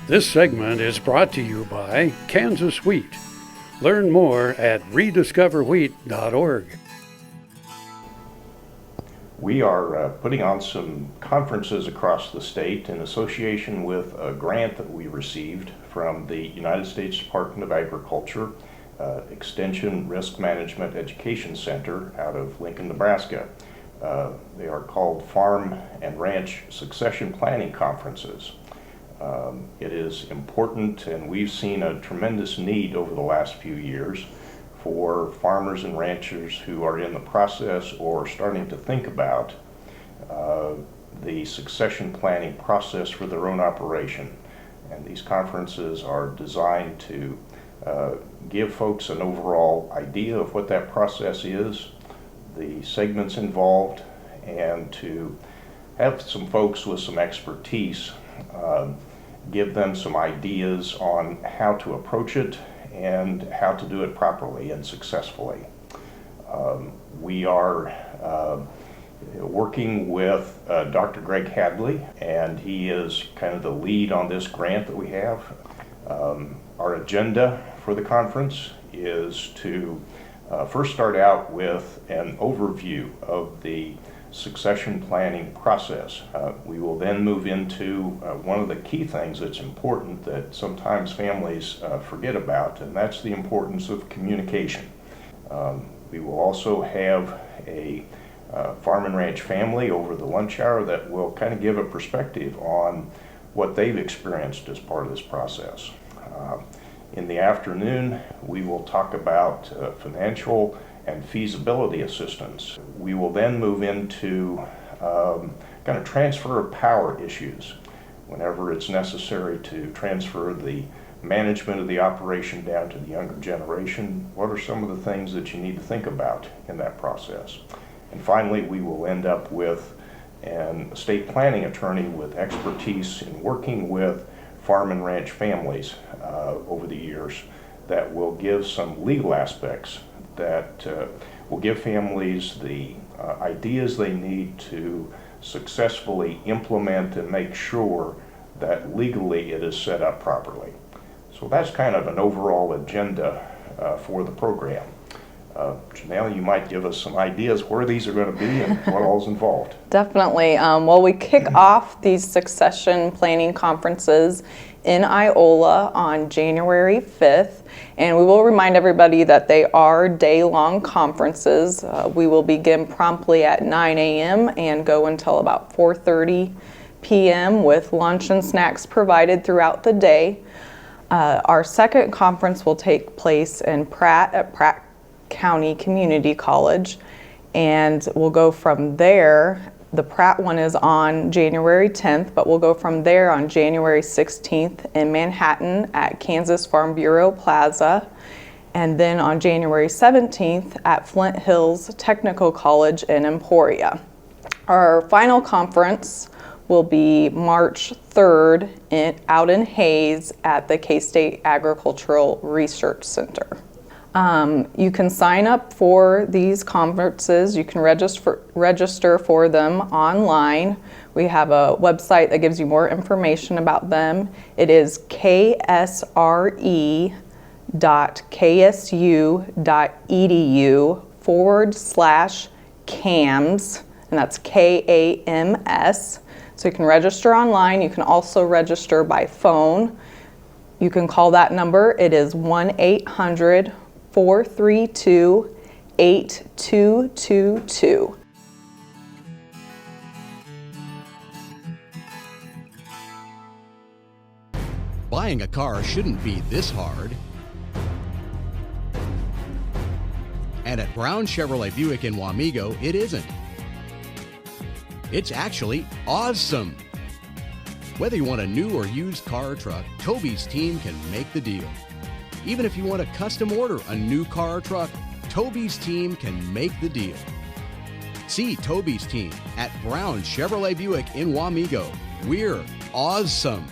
This segment is brought to you by Kansas Wheat. Learn more at rediscoverwheat.org. We are putting on some conferences across the state in association with a grant that we received from the United States Department of Agriculture Extension Risk Management Education Center out of Lincoln, Nebraska. They are called Farm and Ranch Succession Planning Conferences. It is important, and we've seen a tremendous need over the last few years for farmers and ranchers who are in the process or starting to think about the succession planning process for their own operation. And these conferences are designed to give folks an overall idea of what that process is, the segments involved, and to have some folks with some expertise give them some ideas on how to approach it and how to do it properly and successfully. We are working with Dr. Greg Hadley, and he is kind of the lead on this grant that we have. Our agenda for the conference is to first start out with an overview of the succession planning process. We will then move into one of the key things that's important that sometimes families forget about, and that's the importance of communication. We will also have a farm and ranch family over the lunch hour that will kind of give a perspective on what they've experienced as part of this process. In the afternoon, we will talk about financial and feasibility assistance. We will then move into kind of transfer of power issues. Whenever it's necessary to transfer the management of the operation down to the younger generation, what are some of the things that you need to think about in that process? And finally, we will end up with an estate planning attorney with expertise in working with farm and ranch families over the years that will give some legal aspects that will give families the ideas they need to successfully implement and make sure that legally it is set up properly. So that's kind of an overall agenda for the program. Janel, you might give us some ideas where these are going to be and what all's involved. Definitely. Well, we kick off these succession planning conferences in Iola on January 5th, and we will remind everybody that they are day-long conferences. We will begin promptly at 9 a.m. and go until about 4:30 p.m. with lunch and snacks provided throughout the day. Our second conference will take place in Pratt at Pratt County Community College, and we'll go from there. The Pratt one is on January 10th, but we'll go from there on January 16th in Manhattan at Kansas Farm Bureau Plaza, and then on January 17th at Flint Hills Technical College in Emporia. Our final conference will be March 3rd out in Hayes at the K-State Agricultural Research Center. You can sign up for these conferences. You can register for them online. We have a website that gives you more information about them. It is ksre.ksu.edu/CAMS, and that's KAMS. So you can register online. You can also register by phone. You can call that number. It is 1-800-432-8222. Buying a car shouldn't be this hard. And at Brown Chevrolet Buick in Wamego, it isn't. It's actually awesome. Whether you want a new or used car or truck, Toby's team can make the deal. Even if you want to custom order a new car or truck, Toby's team can make the deal. See Toby's team at Brown Chevrolet Buick in Wamego. We're awesome.